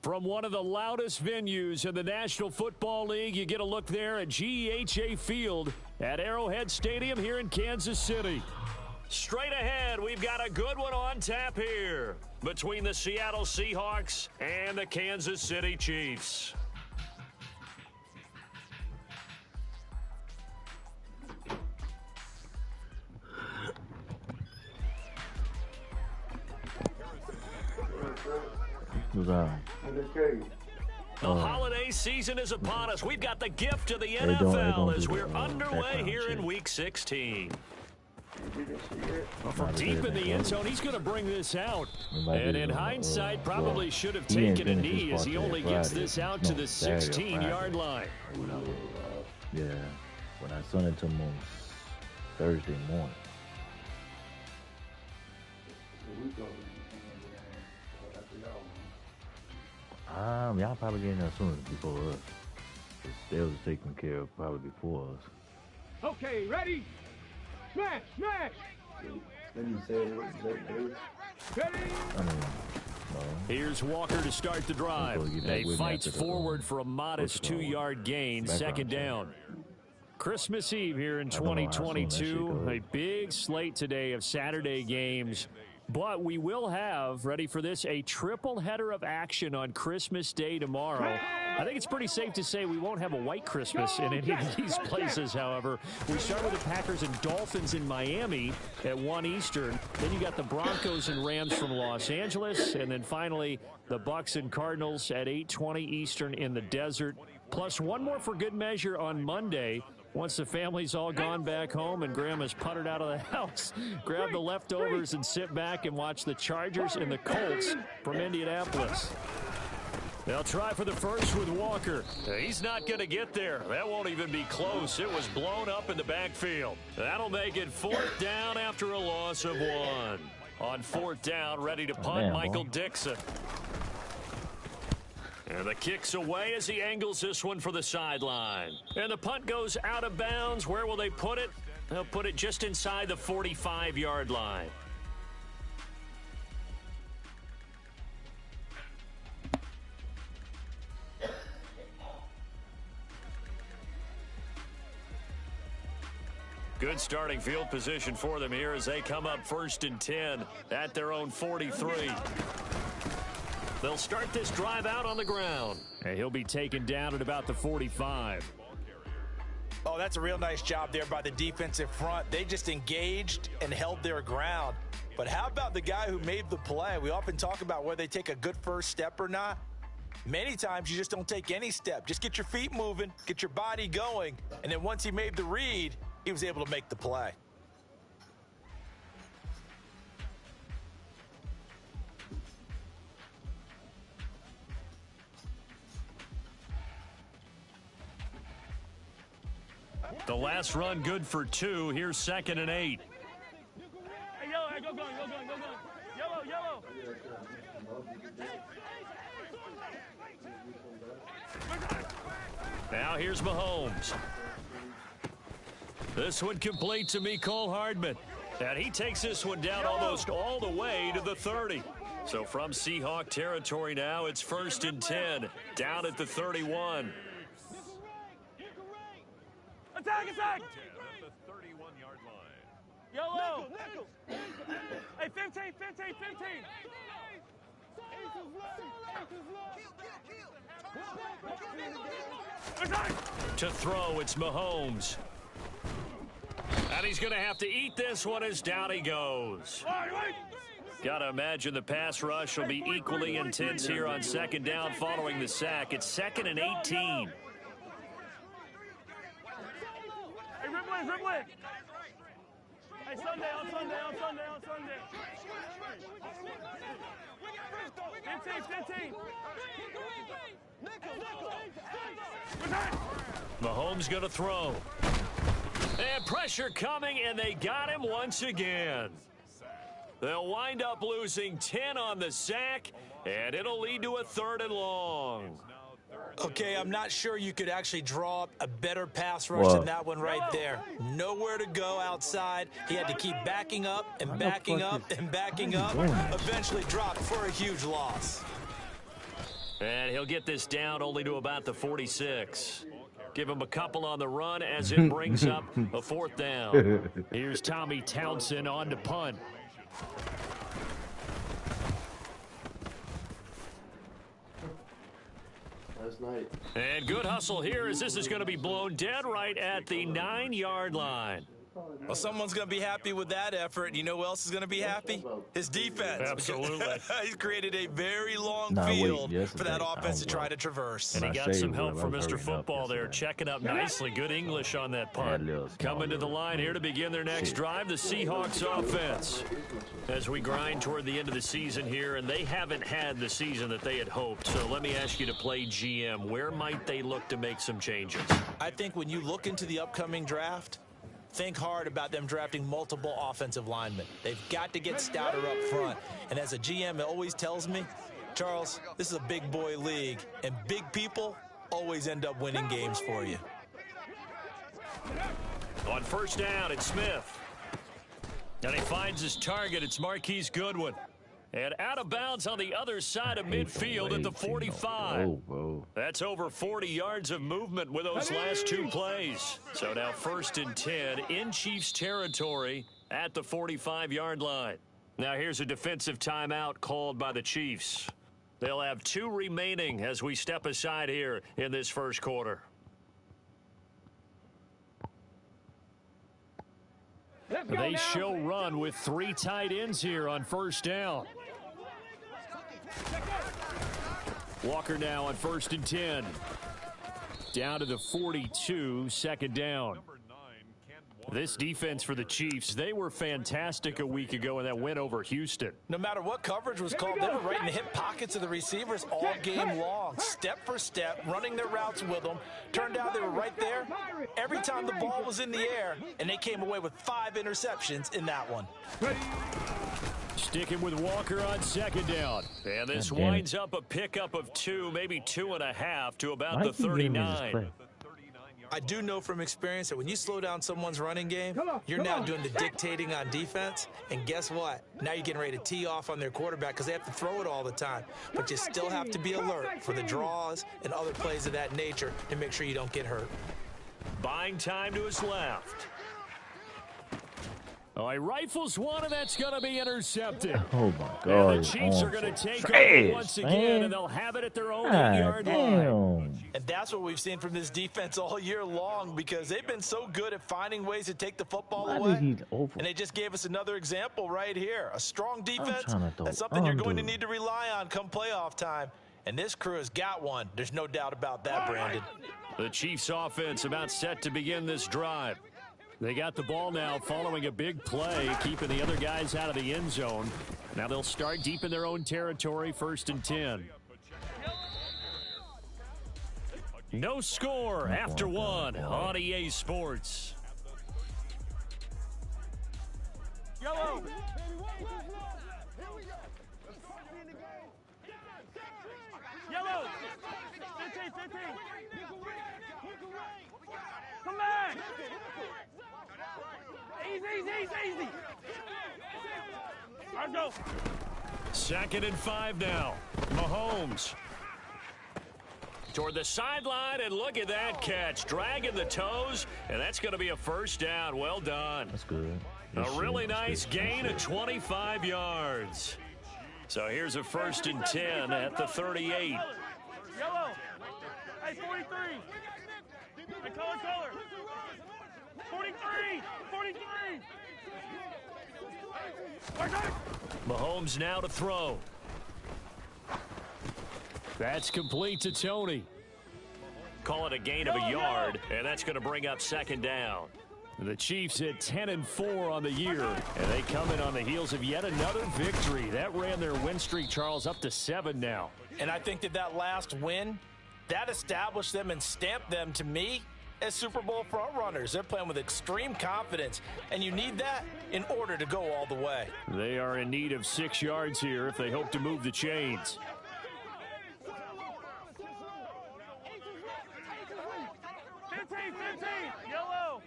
From one of the loudest venues in the National Football League, you get a look there at GEHA Field at Arrowhead Stadium here in Kansas City. Straight ahead, we've got a good one on tap here between the Seattle Seahawks and the Kansas City Chiefs. The holiday season is upon us. We've got the gift of the NFL as we're underway here in Week 16. Well, from deep in the end zone, he's going to bring this out. And in hindsight, probably should have taken a knee as he only gets this out to the 16-yard line. Yeah, when I sent it to him on Thursday morning. Y'all probably getting there sooner before us. They was taken care of probably before us. Okay, ready? Smash! Smash! Ready? Here's Walker to start the drive. They fights forward for a modest 2-yard gain, second down. Christmas Eve here in 2022. A big slate today of Saturday games. But we will have, ready for this, a triple header of action on Christmas Day tomorrow. I think it's pretty safe to say we won't have a white Christmas in any of these places, however. We start with the Packers and Dolphins in Miami at 1 Eastern. Then you got the Broncos and Rams from Los Angeles. And then finally, the Bucs and Cardinals at 8:20 Eastern in the desert. Plus one more for good measure on Monday. Once the family's all gone back home and Grandma's puttered out of the house, grab the leftovers and sit back and watch the Chargers and the Colts from Indianapolis. They'll try for the first with Walker. He's not going to get there. That won't even be close. It was blown up in the backfield. That'll make it 4th down after a loss of 1. On 4th down, ready to punt, Michael Dixon. And the kick's away as he angles this one for the sideline. And the punt goes out of bounds. Where will they put it? They'll put it just inside the 45-yard line. Good starting field position for them here as they come up 1st and 10 at their own 43. They'll start this drive out on the ground. And he'll be taken down at about the 45. Oh, that's a real nice job there by the defensive front. They just engaged and held their ground. But how about the guy who made the play? We often talk about whether they take a good first step or not. Many times you just don't take any step. Just get your feet moving, get your body going, and then once he made the read, he was able to make the play. The last run good for 2. Here's 2nd and 8. Hey, yellow, hey, go. Yellow. Now here's Mahomes. This one complete to Mecole Hardman. And he takes this one down almost all the way to the 30. So from Seahawk territory now, it's 1st and 10. Down at the 31. Attack! At the 31-yard line. Yellow! Hey, 15! To throw, it's Mahomes. And he's going to have to eat this one as down he goes. Got to imagine the pass rush will be equally intense here on 2nd down following the sack. It's 2nd and 18. Riplet. Hey, Sunday. 15. Mahomes going to throw. And pressure coming, and they got him once again. They'll wind up losing 10 on the sack, and it'll lead to a 3rd and long. Okay, I'm not sure you could actually draw up a better pass rush than that one right there. Nowhere to go outside. He had to keep backing up and backing up and backing up. Eventually dropped for a huge loss. And he'll get this down only to about the 46. Give him a couple on the run as it brings up a 4th down. Here's Tommy Townsend on to punt. Night. And good hustle here as this is going to be blown dead right at the 9-yard line. Well, someone's going to be happy with that effort. You know who else is going to be happy? His defense. Absolutely. He's created a very long field for that offense to try to traverse. And he got some help from Mr. Football there, checking up nicely. Good English on that punt. Coming to the line here to begin their next drive, the Seahawks offense. As we grind toward the end of the season here, and they haven't had the season that they had hoped. So let me ask you to play GM. Where might they look to make some changes? I think when you look into the upcoming draft, think hard about them drafting multiple offensive linemen. They've got to get stouter up front. And as a GM, it always tells me, Charles, this is a big boy league, and big people always end up winning games for you. On 1st down, it's Smith. And he finds his target. It's Marquise Goodwin. And out of bounds on the other side of midfield at the 45. That's over 40 yards of movement with those last 2 plays. So now 1st and 10 in Chiefs territory at the 45-yard line. Now here's a defensive timeout called by the Chiefs. They'll have 2 remaining as we step aside here in this first quarter. They show run with 3 tight ends here on 1st down. Walker now on 1st and 10. Down to the 42, 2nd down. This defense for the Chiefs, they were fantastic a week ago in that win over Houston. No matter what coverage was called, they were right in the hip pockets of the receivers all game long, step for step, running their routes with them. Turned out they were right there every time the ball was in the air, and they came away with 5 interceptions in that one. Sticking with Walker on 2nd down. And this winds up a pickup of 2, maybe 2.5 to about the 39. I do know from experience that when you slow down someone's running game, you're now doing the dictating on defense. And guess what? Now you're getting ready to tee off on their quarterback because they have to throw it all the time. But you still have to be alert for the draws and other plays of that nature to make sure you don't get hurt. Buying time to his left. Oh, he rifles one, and that's going to be intercepted. Oh, my God. And the Chiefs are going to take over once again, and they'll have it at their own 8-yard line. And that's what we've seen from this defense all year long because they've been so good at finding ways to take the football away. And they just gave us another example right here. A strong defense, that's something you're going to need to rely on come playoff time. And this crew has got one. There's no doubt about that, Brandon. The Chiefs offense about set to begin this drive. They got the ball now following a big play, keeping the other guys out of the end zone. Now they'll start deep in their own territory, 1st and 10. No score after 1 on EA Sports. Yellow. Yellow. 15, 15. Come back. Easy. Let's go. 2nd and 5 now. Mahomes. Toward the sideline, and look at that catch. Dragging the toes, and that's going to be a 1st down. Well done. That's good. A really nice gain of 25 yards. So here's a 1st and 10 at the 38. Yellow. Hey, 43. Hey, color. 43. Mahomes now to throw. That's complete to Tony. Call it a gain of a yard, and that's going to bring up 2nd down. The Chiefs at 10-4 on the year, and they come in on the heels of yet another victory. That ran their win streak, Charles, up to 7 now. And I think that last win, that established them and stamped them, to me, as Super Bowl frontrunners. They're playing with extreme confidence, and you need that in order to go all the way. They are in need of 6 yards here if they hope to move the chains. Yellow.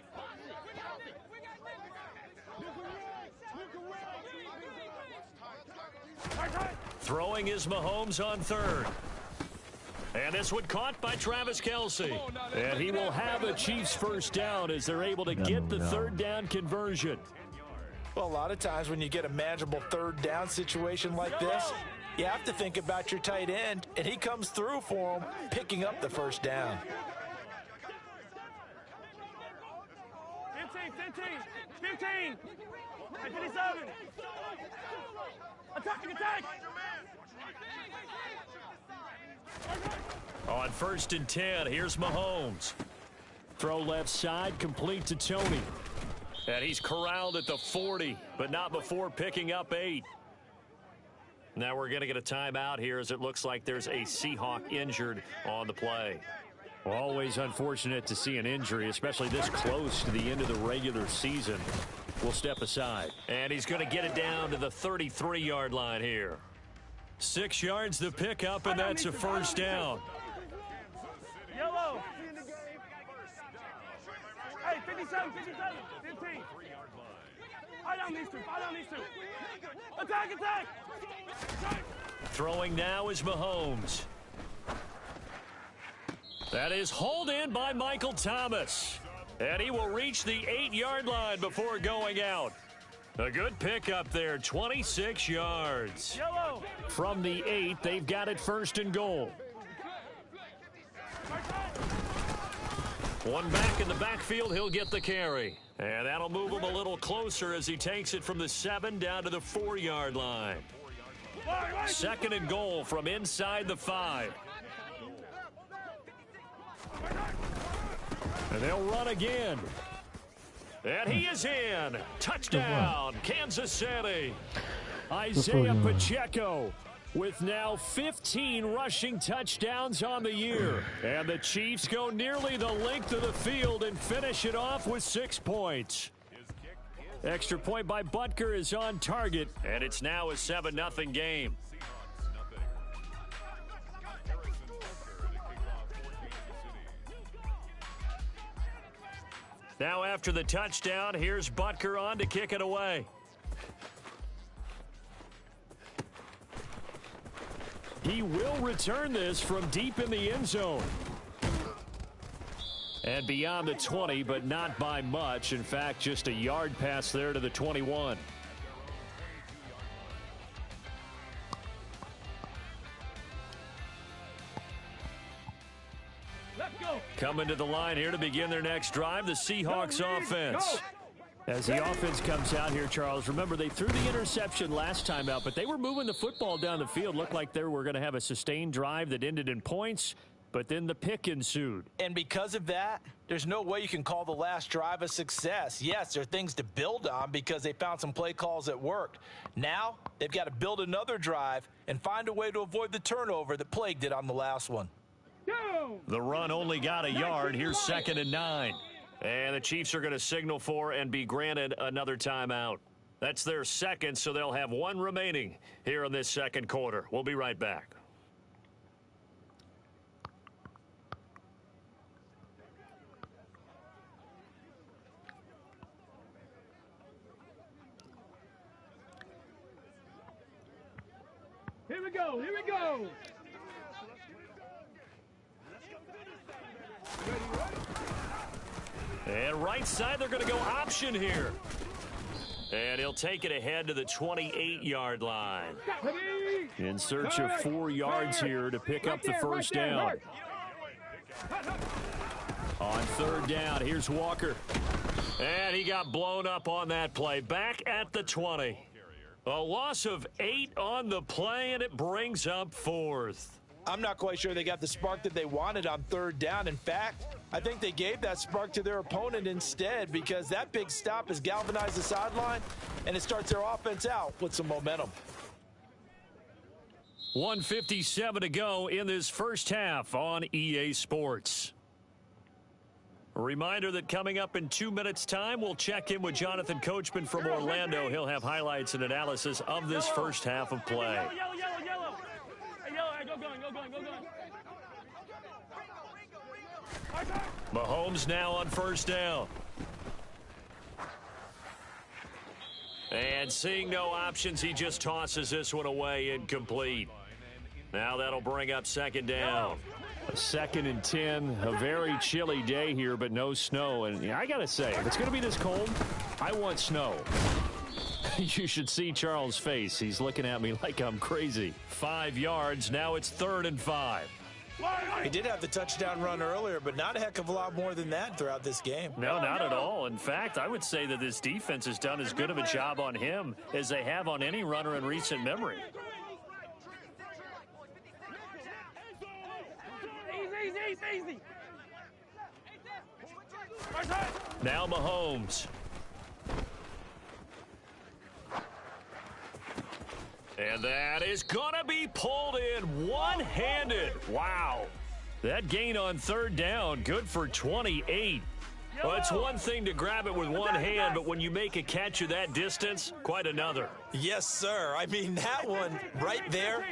Throwing is Mahomes on 3rd. And this one caught by Travis Kelce. And he will have a Chiefs first down as they're able to get the third down conversion. Well, a lot of times when you get a manageable third down situation like this, you have to think about your tight end, and he comes through for him, picking up the first down. 15. Hey, 57. Attack. On 1st and 10, here's Mahomes. Throw left side, complete to Tony. And he's corralled at the 40, but not before picking up 8. Now we're going to get a timeout here as it looks like there's a Seahawk injured on the play. Well, always unfortunate to see an injury, especially this close to the end of the regular season. We'll step aside. And he's going to get it down to the 33-yard line here. 6 yards the pickup, and that's a first down. Yellow. Hey, 57. 15. Fight down these two. Attack. Throwing now is Mahomes. That is hauled in by Michael Thomas. And he will reach the 8-yard line before going out. A good pickup there, 26 yards. Yellow. From the 8, they've got it 1st and goal. One back in the backfield, he'll get the carry. And that'll move him a little closer as he takes it from the 7 down to the 4-yard line. 2nd and goal from inside the 5. And they'll run again. And he is in. Touchdown, Kansas City. Isaiah Pacheco with now 15 rushing touchdowns on the year. And the Chiefs go nearly the length of the field and finish it off with 6 points. Extra point by Butker is on target, and it's now a 7-0 game. Now after the touchdown, here's Butker on to kick it away. He will return this from deep in the end zone. And beyond the 20, but not by much. In fact, just a yard pass there to the 21. Let's go. Coming to the line here to begin their next drive, the Seahawks offense. As the offense comes out here, Charles, remember they threw the interception last time out, but they were moving the football down the field. Looked like they were going to have a sustained drive that ended in points, but then the pick ensued. And because of that, there's no way you can call the last drive a success. Yes, there are things to build on because they found some play calls that worked. Now they've got to build another drive and find a way to avoid the turnover that plagued it on the last one. The run only got a yard. Here's 2nd and 9. And the Chiefs are going to signal for and be granted another timeout. That's their second, so they'll have one remaining here in this second quarter. We'll be right back. Here we go. And right side, they're going to go option here. And he'll take it ahead to the 28-yard line. In search of 4 yards here to pick up the first down. On 3rd down, here's Walker. And he got blown up on that play. Back at the 20. A loss of 8 on the play, and it brings up 4th. I'm not quite sure they got the spark that they wanted on 3rd down. In fact, I think they gave that spark to their opponent instead because that big stop has galvanized the sideline, and it starts their offense out with some momentum. 1:57 to go in this first half on EA Sports. A reminder that coming up in 2 minutes' time, we'll check in with Jonathan Coachman from Orlando. He'll have highlights and analysis of this first half of play. Yellow. Hey, yellow. Hey, go going. Mahomes now on 1st down. And seeing no options, he just tosses this one away incomplete. Now that'll bring up 2nd down. 2nd and 10, a very chilly day here, but no snow. And I got to say, if it's going to be this cold, I want snow. You should see Charles' face. He's looking at me like I'm crazy. 5 yards. Now it's 3rd and 5. He did have the touchdown run earlier, but not a heck of a lot more than that throughout this game. No, not at all. In fact, I would say that this defense has done as good of a job on him as they have on any runner in recent memory. Easy. Now Mahomes. And that is going to be pulled in one-handed. Wow. That gain on 3rd down, good for 28. Well, it's one thing to grab it with one hand, but when you make a catch of that distance, quite another. Yes, sir. I mean, that one right there,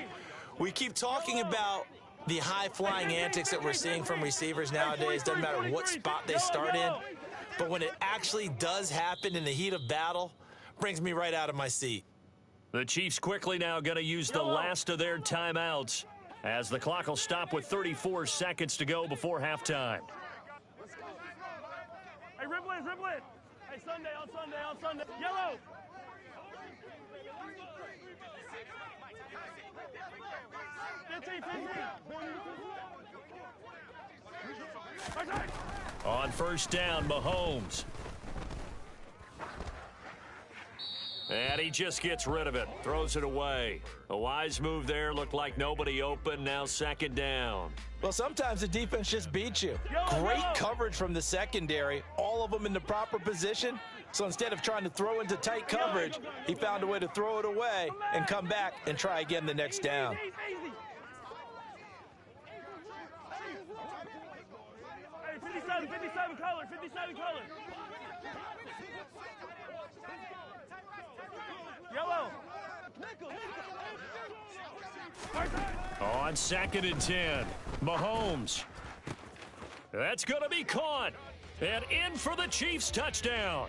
we keep talking about the high-flying antics that we're seeing from receivers nowadays. Doesn't matter what spot they start in. But when it actually does happen in the heat of battle, brings me right out of my seat. The Chiefs quickly now going to use the last of their timeouts as the clock will stop with 34 seconds to go before halftime. Hey, ripple it. Hey, Sunday. Yellow. On 1st down, Mahomes. And he just gets rid of it, throws it away. A wise move there, looked like nobody open, now 2nd down. Well, sometimes the defense just beats you. Great coverage from the secondary, all of them in the proper position. So instead of trying to throw into tight coverage, he found a way to throw it away and come back and try again the next down. Hey, 57 color. Yellow. On 2nd and 10, Mahomes. That's going to be caught. And in for the Chiefs touchdown.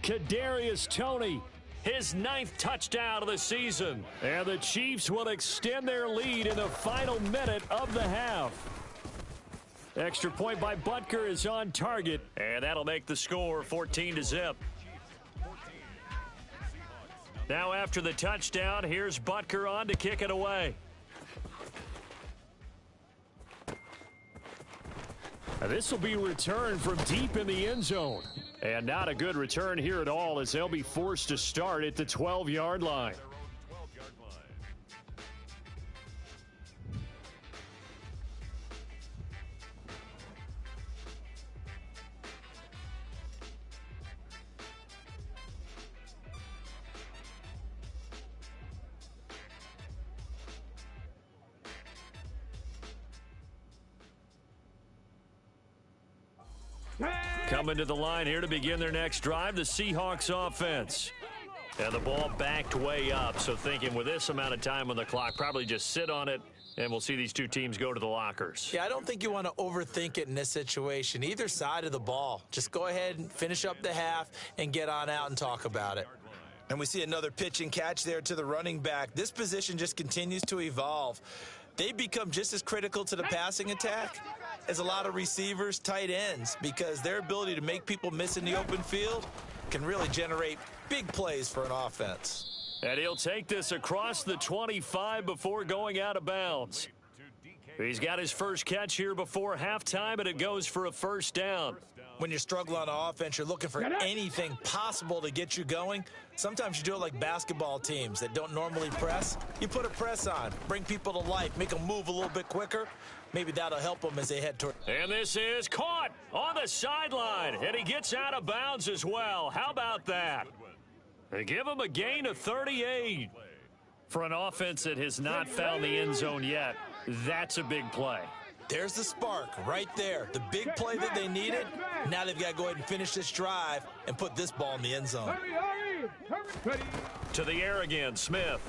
Kadarius Toney, his 9th touchdown of the season. And the Chiefs will extend their lead in the final minute of the half. Extra point by Butker is on target. And that'll make the score 14-0. Now after the touchdown, here's Butker on to kick it away. This will be returned from deep in the end zone. And not a good return here at all as they'll be forced to start at the 12-yard line. Coming to the line here to begin their next drive, the Seahawks offense. And the ball backed way up, so thinking with this amount of time on the clock, probably just sit on it, and we'll see these two teams go to the lockers. Yeah, I don't think you want to overthink it in this situation. Either side of the ball. Just go ahead and finish up the half and get on out and talk about it. And we see another pitch and catch there to the running back. This position just continues to evolve. They become just as critical to the passing attack as a lot of receivers, tight ends, because their ability to make people miss in the open field can really generate big plays for an offense. And he'll take this across the 25 before going out of bounds. He's got his first catch here before halftime, and it goes for a 1st down. When you're struggling on offense, you're looking for anything possible to get you going. Sometimes you do it like basketball teams that don't normally press. You put a press on, bring people to life, make them move a little bit quicker. Maybe that'll help them as they head toward. And this is caught on the sideline, and he gets out of bounds as well. How about that? They give him a gain of 38. For an offense that has not found the end zone yet, that's a big play. There's the spark right there. The big play that they needed. Now they've got to go ahead and finish this drive and put this ball in the end zone. To the air again, Smith.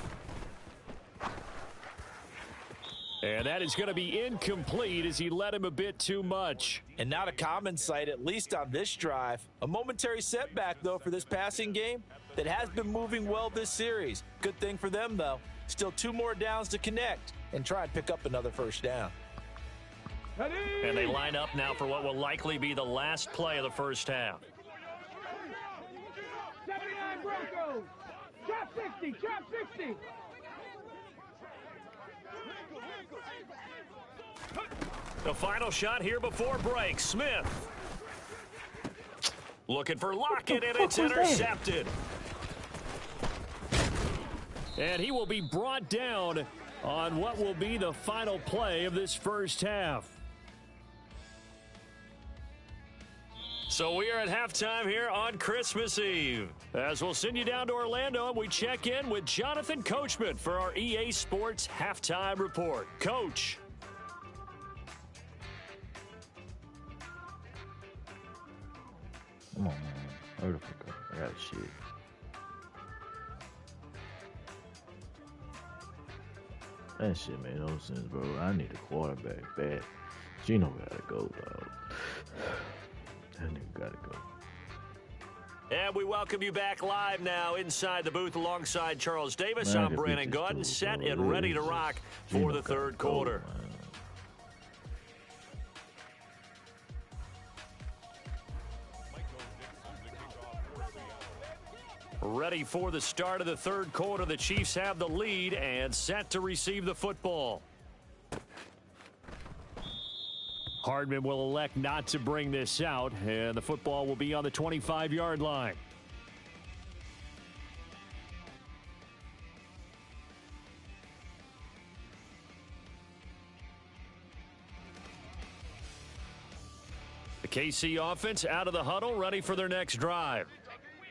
And that is going to be incomplete as he led him a bit too much. And not a common sight, at least on this drive. A momentary setback, though, for this passing game that has been moving well this series. Good thing for them, though. Still 2 more downs to connect and try and pick up another 1st down. And they line up now for what will likely be the last play of the first half. 79 Broncos. Trap 60. Trap 60. The final shot here before break. Smith. Looking for Lockett, and it's intercepted. And he will be brought down on what will be the final play of this first half. So we are at halftime here on Christmas Eve. As we'll send you down to Orlando, and we check in with Jonathan Coachman for our EA Sports Halftime Report. Coach. Come on, man. Hurry the fuck up. I got shit. That shit made no sense, bro. I need a quarterback bad. Gino gotta go, dog. That nigga gotta go. And we welcome you back live now inside the booth alongside Charles Davis. Man, I'm Brandon Gordon, set bro. and ready to rock for the third quarter. Man. Ready for the start of the third quarter. The Chiefs have the lead and set to receive the football. Hardman will elect not to bring this out, and the football will be on the 25-yard line. The KC offense out of the huddle, ready for their next drive.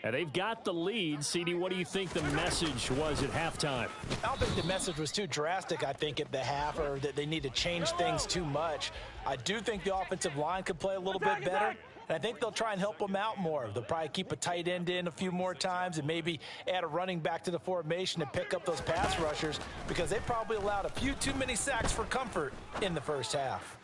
And they've got the lead. CD, what do you think the message was at halftime? I don't think the message was too drastic, I think, at the half, or that they need to change things too much. I do think the offensive line could play a little bit better, and I think they'll try and help them out more. They'll probably keep a tight end in a few more times and maybe add a running back to the formation to pick up those pass rushers, because they probably allowed a few too many sacks for comfort in the first half.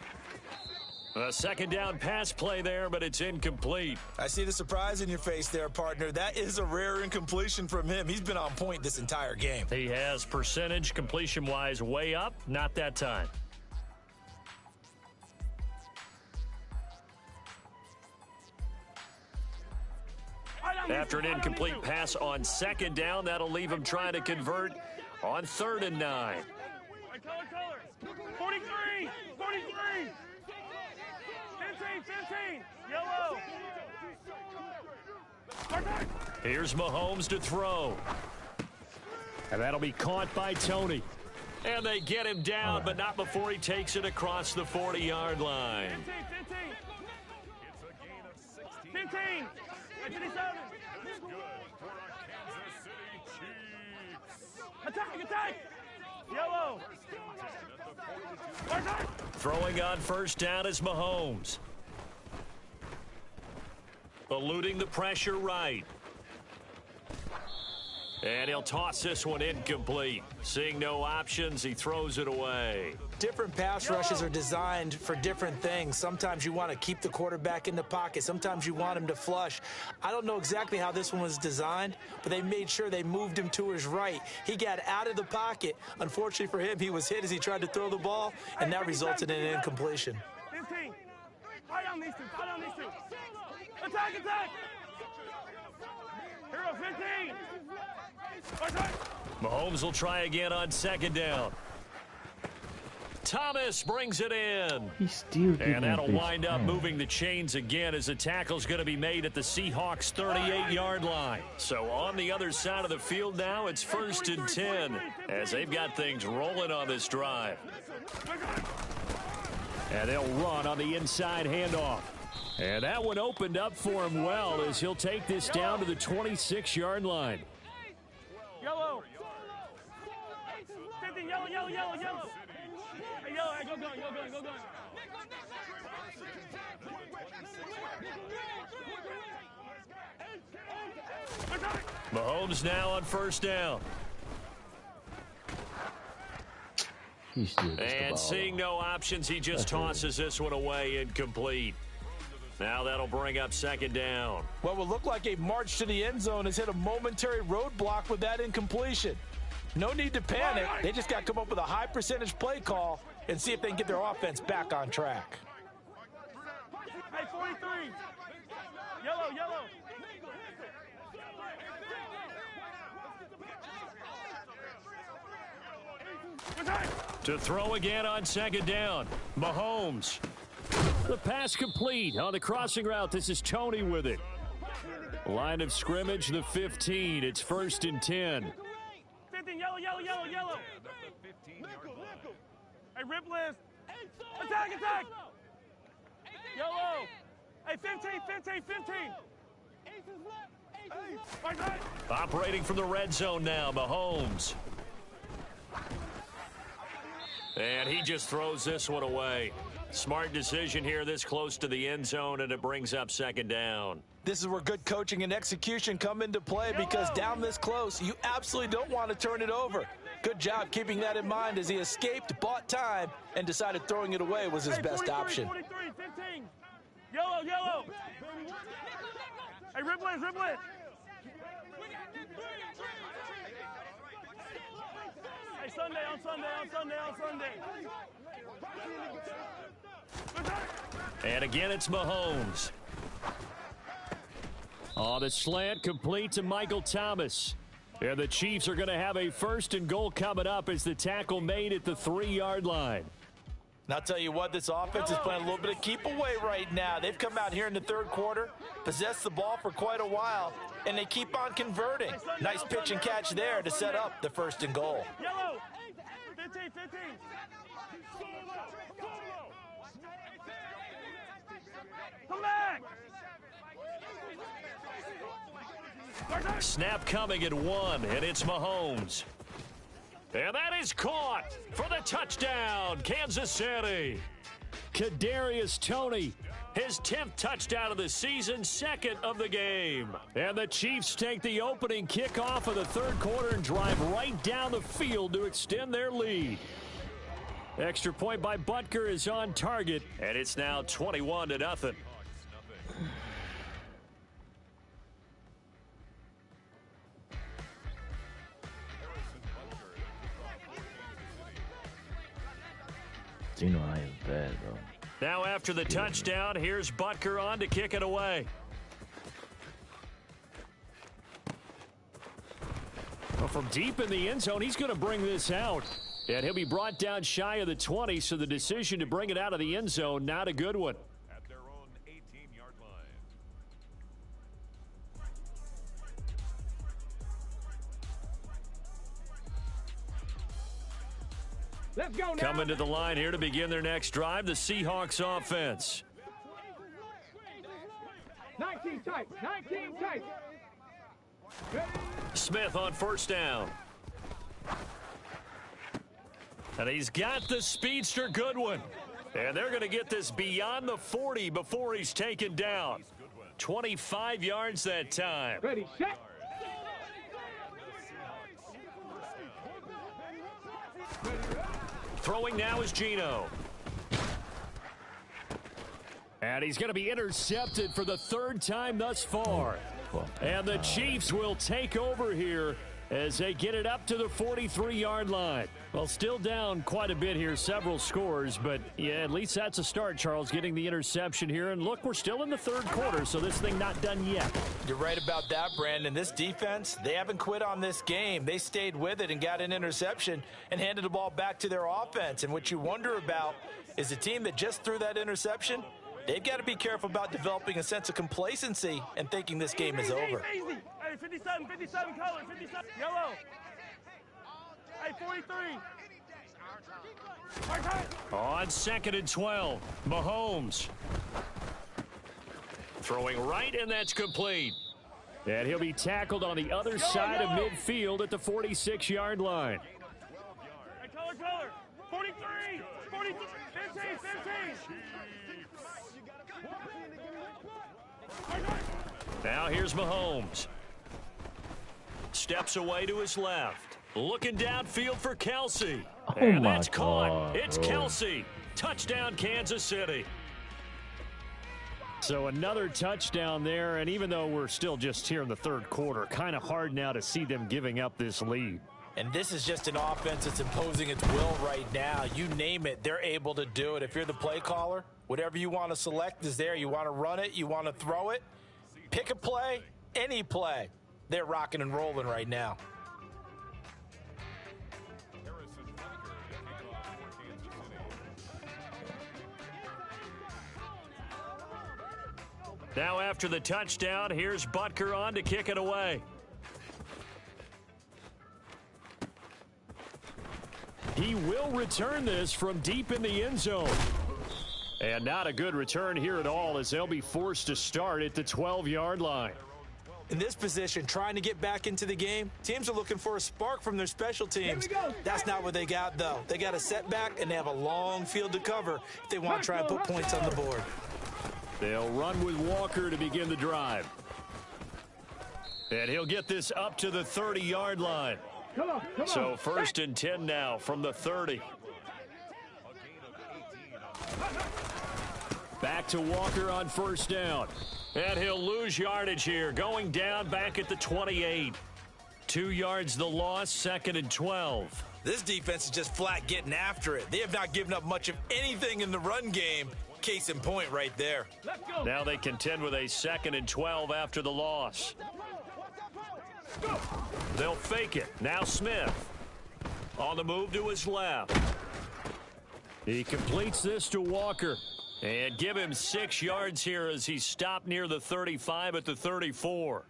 A second down pass play there, but it's incomplete. I see the surprise in your face there, partner. That is a rare incompletion from him. He's been on point this entire game. He has percentage completion-wise way up, not that time. After an incomplete pass on second down, that'll leave him trying to convert on 3rd and 9. 43! 43! 15, yellow. Here's Mahomes to throw. And that'll be caught by Tony. And they get him down, but not before he takes it across the 40-yard line. 15. 57. Attack. Yellow. Throwing on first down is Mahomes. Eluding the pressure right. And he'll toss this one incomplete. Seeing no options, he throws it away. Different pass rushes are designed for different things. Sometimes you want to keep the quarterback in the pocket. Sometimes you want him to flush. I don't know exactly how this one was designed, but they made sure they moved him to his right. He got out of the pocket. Unfortunately for him, he was hit as he tried to throw the ball, and that resulted in an incompletion. 15. Fight on these two. Attack. Hero 15. Mahomes will try again on second down. Thomas brings it in. He's still getting and that'll wind up moving the chains again as the tackle's going to be made at the Seahawks 38-yard line. So on the other side of the field now, it's 1st and 10 as they've got things rolling on this drive. And they'll run on the inside handoff. And that one opened up for him well as he'll take this down to the 26-yard line. Yellow. 15, yellow. Hey, yellow, hey, go gun. Mahomes now on first down. He still gets the ball. And seeing no options, he just tosses this one away incomplete. Now that'll bring up second down. What will look like a march to the end zone has hit a momentary roadblock with that incompletion. No need to panic. They just got to come up with a high percentage play call and see if they can get their offense back on track. Hey, 43. Yellow, yellow. To throw again on second down. Mahomes. The pass complete on the crossing route. This is Tony with it. Line of scrimmage, the 15. It's 1st and 10. 15, yellow, yellow, yellow, yellow. Hey, rip list. Attack, attack. Yellow. Hey, 15, 15, 15. Operating from the red zone now, Mahomes. And he just throws this one away. Smart decision here this close to the end zone, and it brings up second down. This is where good coaching and execution come into play, because down this close, you absolutely don't want to turn it over. Good job keeping that in mind as he escaped, bought time, and decided throwing it away was his best option. 43, 15. Yellow, yellow. Hey, Riblet, Riblet. Hey, Sunday, on Sunday, on Sunday, on Sunday. And again, it's Mahomes. Oh, the slant complete to Michael Thomas. And the Chiefs are going to have a 1st and goal coming up as the tackle made at the 3-yard line. And I'll tell you what, this offense is playing a little bit of keep away right now. They've come out here in the third quarter, possessed the ball for quite a while, and they keep on converting. Nice pitch and catch there to set up the 1st and goal. Yellow. 15, 15. Come back. Snap coming at 1, and it's Mahomes. And that is caught for the touchdown, Kansas City. Kadarius Toney, his 10th touchdown of the season, 2nd of the game. And the Chiefs take the opening kickoff of the third quarter and drive right down the field to extend their lead. Extra point by Butker is on target, and it's now 21-0. Geno ain't bad, though. Now after the touchdown, here's Butker on to kick it away. Well, from deep in the end zone, he's going to bring this out. And he'll be brought down shy of the 20, so the decision to bring it out of the end zone, not a good one. At their own 18-yard line. Let's go now. Coming to the line here to begin their next drive, the Seahawks offense. 19 tight, 19 tight. Smith on 1st down. And he's got the speedster Goodwin. And they're going to get this beyond the 40 before he's taken down. 25 yards that time. Ready, set. Throwing now is Geno. And he's going to be intercepted for the 3rd time thus far. And the Chiefs will take over here as they get it up to the 43-yard line. Well, still down quite a bit here, several scores, but yeah, at least that's a start, Charles, getting the interception here. And look, we're still in the third quarter, so this thing not done yet. You're right about that, Brandon. This defense, they haven't quit on this game. They stayed with it and got an interception and handed the ball back to their offense. And what you wonder about is the team that just threw that interception, they've got to be careful about developing a sense of complacency and thinking this game is over. Easy. Hey, 57, 57 color, 57. Yellow. Hey, 43. On 2nd and 12, Mahomes. Throwing right, and that's complete. And he'll be tackled on the other side of midfield at the 46-yard line. Hey, color. 43, 43, 15, 15. Now here's Mahomes. Steps away to his left. Looking downfield for Kelsey. And that's caught. It's Kelsey. Touchdown, Kansas City. So another touchdown there, and even though we're still just here in the third quarter, kind of hard now to see them giving up this lead. And this is just an offense that's imposing its will right now. You name it, they're able to do it. If you're the play caller, whatever you want to select is there. You want to run it, you want to throw it, pick a play, any play. They're rocking and rolling right now. Now after the touchdown, here's Butker on to kick it away. He will return this from deep in the end zone. And not a good return here at all, as they'll be forced to start at the 12-yard line. In this position, trying to get back into the game, teams are looking for a spark from their special teams. That's not what they got, though. They got a setback, and they have a long field to cover if they want to try and put points on the board. They'll run with Walker to begin the drive. And he'll get this up to the 30-yard line. Come on. So 1st and 10 now from the 30. Back to Walker on 1st down. And he'll lose yardage here, going down back at the 28. 2 yards the loss, 2nd and 12. This defense is just flat getting after it. They have not given up much of anything in the run game. Case in point right there. Now they contend with a 2nd and 12 after the loss. They'll fake it. Now Smith on the move to his left. He completes this to Walker. And give him 6 yards here as he stopped near the 35 at the 34.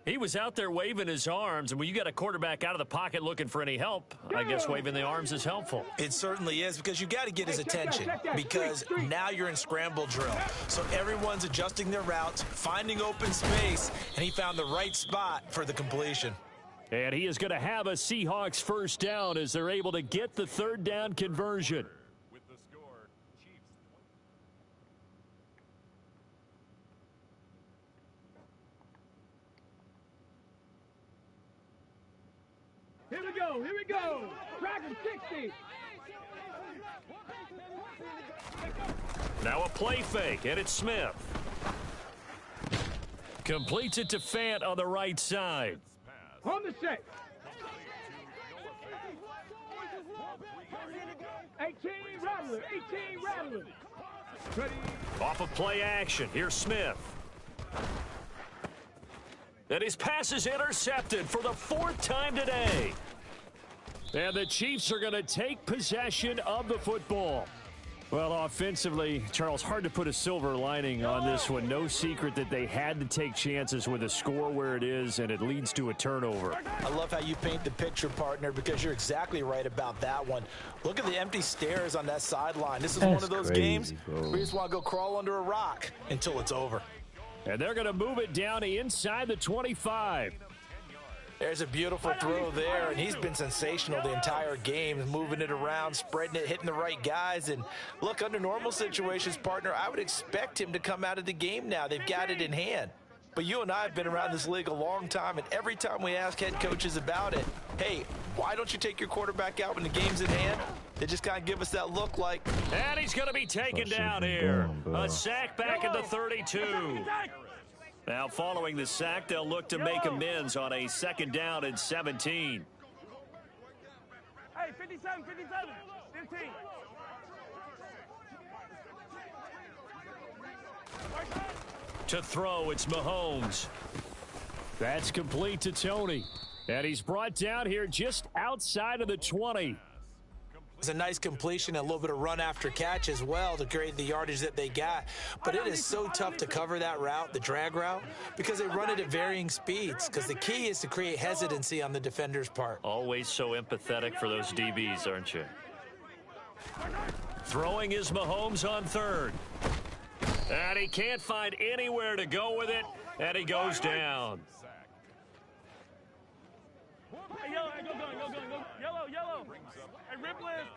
He was out there waving his arms, and when you got a quarterback out of the pocket looking for any help, I guess waving the arms is helpful. It certainly is, because you got to get his attention, because now you're in scramble drill. So everyone's adjusting their routes, finding open space, and he found the right spot for the completion. And he is going to have a Seahawks 1st down as they're able to get the 3rd down conversion. With the score, Chiefs. Here we go. Dragon 60. Now a play fake, and it's Smith. Completes it to Fant on the right side. On the set. 18 Rattler. Ready. Off of play action, here's Smith. And his pass is intercepted for the 4th time today. And the Chiefs are going to take possession of the football. Well, offensively, Charles, hard to put a silver lining on this one. No secret that they had to take chances with a score where it is, and it leads to a turnover. I love how you paint the picture, partner, because you're exactly right about that one. Look at the empty stairs on that sideline. This is one of those games where you just want to go crawl under a rock until it's over. And they're going to move it down inside the 25. There's a beautiful throw there, and he's been sensational the entire game, moving it around, spreading it, hitting the right guys. And look, under normal situations, partner, I would expect him to come out of the game now. They've got it in hand. But you and I have been around this league a long time, and every time we ask head coaches about it, hey, why don't you take your quarterback out when the game's in hand? They just kind of give us that look like. And he's going to be taken down here. A sack back at the 32. Now following the sack, they'll look to make amends on a 2nd down and 17. Hey, 57, 15. To throw, it's Mahomes. That's complete to Tony. And he's brought down here just outside of the 20. It's a nice completion, a little bit of run after catch as well to create the yardage that they got. But it is so tough to cover that route, the drag route, because they run it at varying speeds, because the key is to create hesitancy on the defender's part. Always so empathetic for those DBs, aren't you? Throwing is Mahomes on 3rd. And he can't find anywhere to go with it, and he goes down. Hey, yellow, go. Yellow. Hey, rip lift.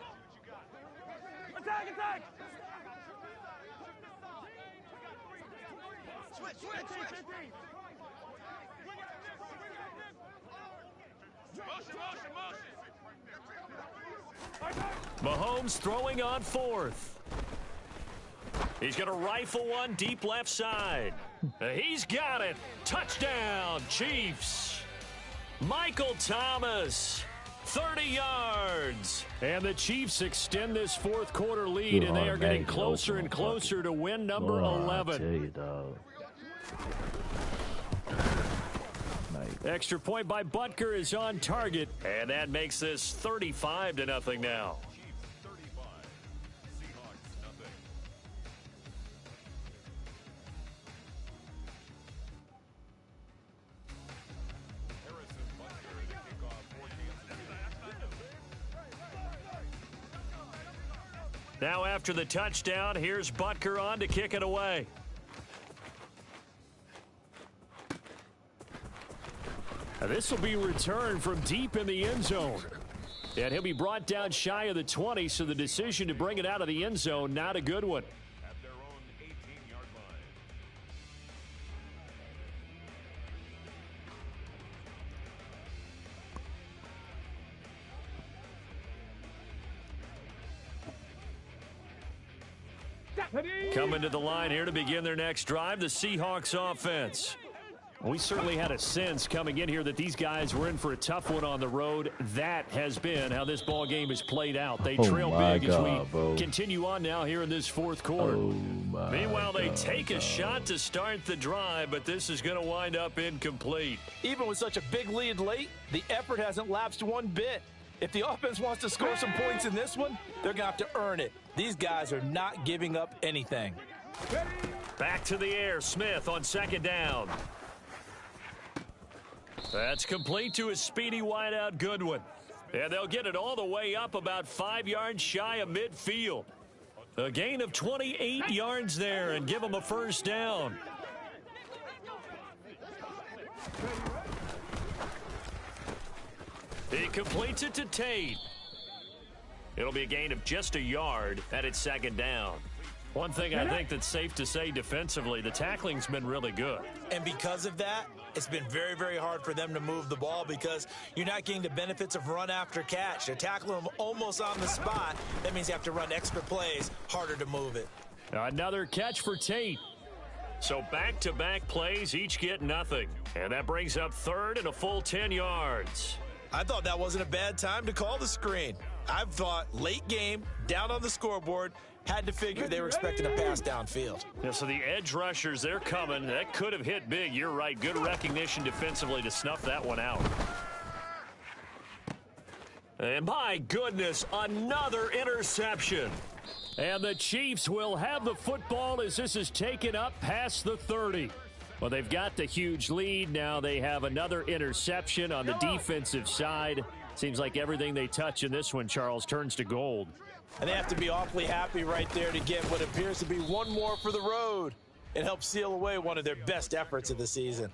Attack. Switch. 15. Motion. Mahomes throwing on 4th. He's going to rifle one deep left side. He's got it. Touchdown, Chiefs. Michael Thomas 30 yards. And the Chiefs extend this fourth quarter lead, and they are getting closer and closer to win number 11. I tell you, dog. Extra point by Butker is on target, and that makes this 35-0 now. Chiefs 35, Seahawks nothing. Harrison Butker to kick off for Kansas City. Now after the touchdown, here's Butker on to kick it away. This will be returned from deep in the end zone. And he'll be brought down shy of the 20, so the decision to bring it out of the end zone, not a good one. At their own 18-yard line. Coming to the line here to begin their next drive, the Seahawks offense. We certainly had a sense coming in here that these guys were in for a tough one on the road. That has been how this ball game has played out. They trail big as we continue on now here in this fourth quarter. Meanwhile, they take a shot to start the drive, but this is going to wind up incomplete. Even with such a big lead late, the effort hasn't lapsed one bit. If the offense wants to score some points in this one, they're going to have to earn it. These guys are not giving up anything. Back to the air, Smith on second down. That's complete to a speedy wideout Goodwin. And they'll get it all the way up about 5 yards shy of midfield. A gain of 28 yards there and give them a first down. He completes it to Tate. It'll be a gain of just a yard, and it's second down. One thing I think that's safe to say defensively, the tackling's been really good. And because of that, it's been very, very hard for them to move the ball because you're not getting the benefits of run after catch. They're tackling them almost on the spot. That means you have to run extra plays, harder to move it. Another catch for Tate. So back-to-back plays, each get nothing. And that brings up third and a full 10 yards. I thought that wasn't a bad time to call the screen. I thought late game, down on the scoreboard, had to figure they were expecting a pass downfield. Yeah, so the edge rushers, they're coming. That could have hit big. You're right. Good recognition defensively to snuff that one out. And my goodness, another interception. And the Chiefs will have the football as this is taken up past the 30. Well, they've got the huge lead. Now they have another interception on the defensive side. Seems like everything they touch in this one, Charles, turns to gold. And they have to be awfully happy right there to get what appears to be one more for the road. It helps seal away one of their best efforts of the season.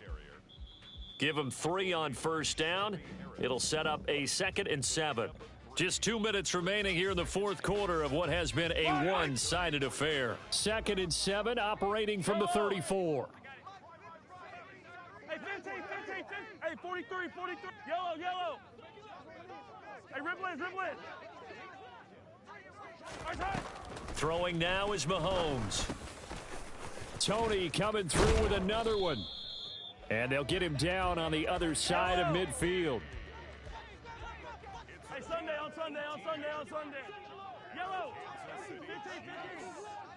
Give them 3 on first down. It'll set up a 2nd and 7. Just 2 minutes remaining here in the fourth quarter of what has been a one-sided affair. 2nd and 7, operating from the 34. Hey, 15. Hey, 43. Yellow. Hey, ribble in. Throwing now is Mahomes. Tony coming through with another one. And they'll get him down on the other side of midfield. Hey, Sunday. Yellow. 15.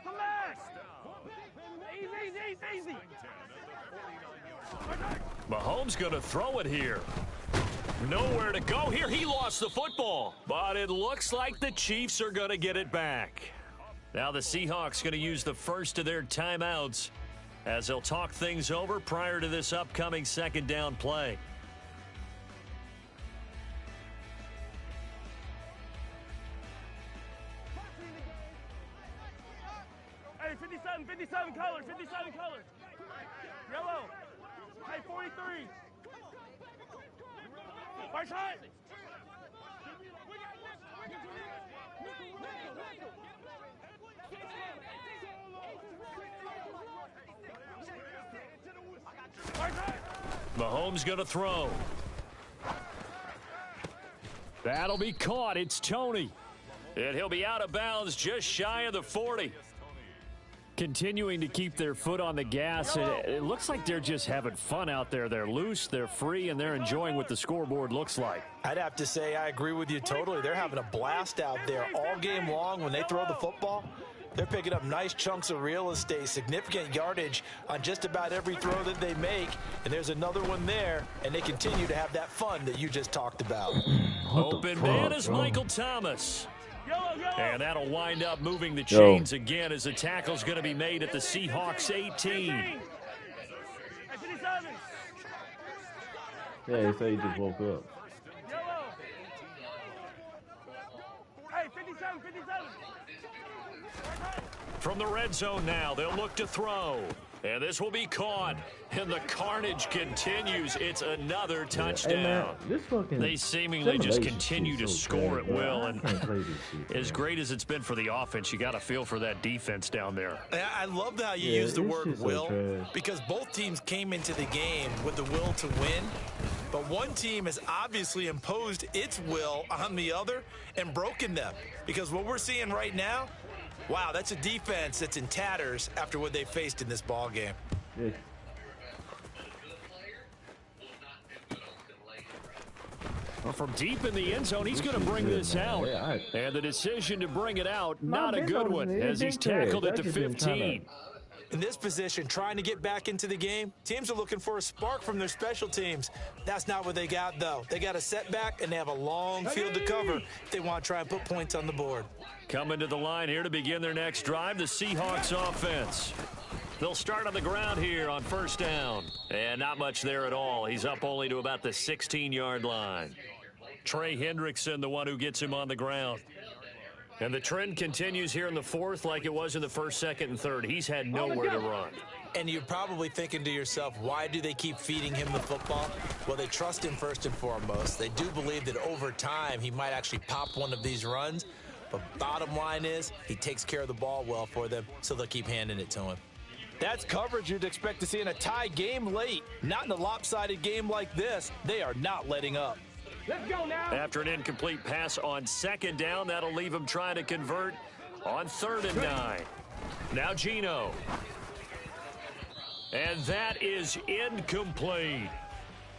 Come back. Easy. Mahomes going to throw it here. Nowhere to go here. He lost the football. But it looks like the Chiefs are going to get it back. Now the Seahawks going to use the first of their timeouts as they'll talk things over prior to this upcoming second down play. Hey, 57 colors. Yellow. Hey, 43. First high. Mahomes going to throw. That'll be caught. It's Tony. And he'll be out of bounds just shy of the 40. Continuing to keep their foot on the gas, and it looks like they're just having fun out there. They're loose, they're free, and they're enjoying what the scoreboard looks like. I'd have to say I agree with you totally. They're having a blast out there all game long when they throw the football. They're picking up nice chunks of real estate, significant yardage on just about every throw that they make. And there's another one there, and they continue to have that fun that you just talked about. Open man is Michael Thomas. And that'll wind up moving the chains again as the tackle's going to be made at the Seahawks 18. Yeah, he said he just woke up. Hey, 57, 57. From the red zone now, they'll look to throw. And this will be caught. And the carnage continues. It's another touchdown. Hey man, they seemingly just continue to score at will. And as great as it's been for the offense, you got to feel for that defense down there. I love how you use the word will, because both teams came into the game with the will to win. But one team has obviously imposed its will on the other and broken them. Because what we're seeing right now, wow, that's a defense that's in tatters after what they faced in this ball game. Yeah. Well, from deep in the end zone, he's going to bring this out. And the decision to bring it out, not a good one, as he's tackled at the 15. In this position, trying to get back into the game, teams are looking for a spark from their special teams. That's not what they got, though. They got a setback, and they have a long field to cover if they want to try and put points on the board. Coming to the line here to begin their next drive, the Seahawks offense. They'll start on the ground here on first down. And not much there at all. He's up only to about the 16-yard line. Trey Hendrickson, the one who gets him on the ground. And the trend continues here in the fourth like it was in the first, second, and third. He's had nowhere to run. And you're probably thinking to yourself, why do they keep feeding him the football? Well, they trust him first and foremost. They do believe that over time he might actually pop one of these runs. But bottom line is he takes care of the ball well for them, so they'll keep handing it to him. That's coverage you'd expect to see in a tie game late. Not in a lopsided game like this. They are not letting up. Let's go now. After an incomplete pass on second down, that'll leave him trying to convert on 3rd and 9. Now Geno. And that is incomplete.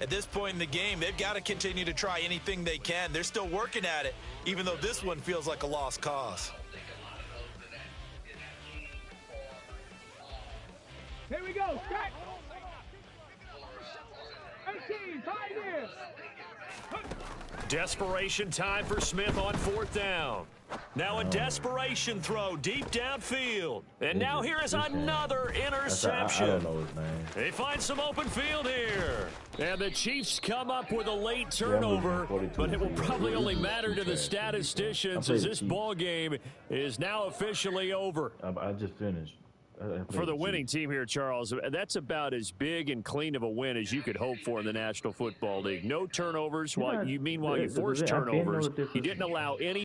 At this point in the game, they've got to continue to try anything they can. They're still working at it, even though this one feels like a lost cause. Here we go. Stack. 18, tight here. Desperation time for Smith on 4th down. Now a desperation throw deep downfield. And now here is another interception. I don't know his name. They find some open field here. And the Chiefs come up with a late turnover, but it will probably only matter to the statisticians as this ball game is now officially over. I just finished. For the winning team here, Charles, that's about as big and clean of a win as you could hope for in the National Football League. No turnovers. Meanwhile, you forced turnovers. You didn't allow any